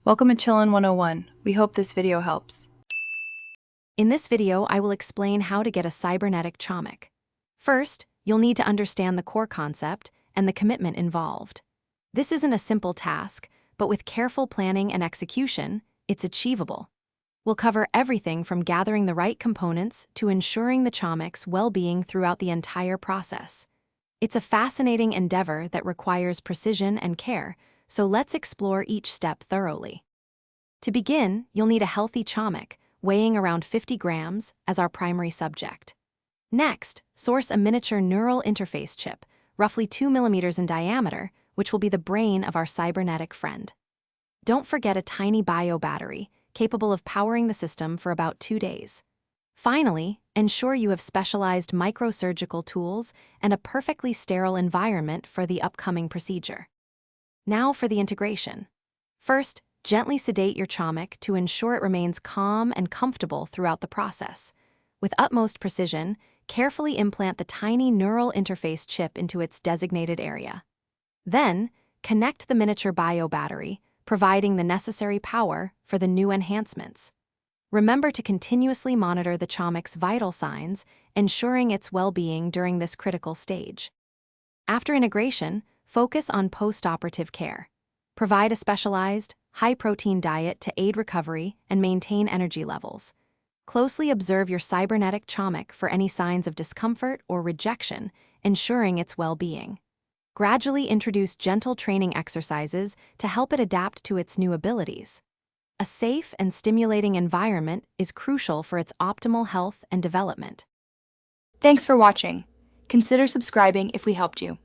Welcome to Chillin' 101. We hope this video helps. In this video, I will explain how to get a cybernetic chomik. First, you'll need to understand the core concept and the commitment involved. This isn't a simple task, but with careful planning and execution, it's achievable. We'll cover everything from gathering the right components to ensuring the chomik's well-being throughout the entire process. It's a fascinating endeavor that requires precision and care, so let's explore each step thoroughly. To begin, you'll need a healthy chomik, weighing around 50 grams, as our primary subject. Next, source a miniature neural interface chip, roughly 2 millimeters in diameter, which will be the brain of our cybernetic friend. Don't forget a tiny bio battery, capable of powering the system for about 2 days. Finally, ensure you have specialized microsurgical tools and a perfectly sterile environment for the upcoming procedure. Now for the integration. First, gently sedate your chomik to ensure it remains calm and comfortable throughout the process. With utmost precision, carefully implant the tiny neural interface chip into its designated area. Then, connect the miniature bio battery, providing the necessary power for the new enhancements. Remember to continuously monitor the chomik's vital signs, ensuring its well-being during this critical stage. After integration, focus on post-operative care. Provide a specialized, high-protein diet to aid recovery and maintain energy levels. Closely observe your cybernetic chomik for any signs of discomfort or rejection, ensuring its well-being. Gradually introduce gentle training exercises to help it adapt to its new abilities. A safe and stimulating environment is crucial for its optimal health and development. Thanks for watching. Consider subscribing if we helped you.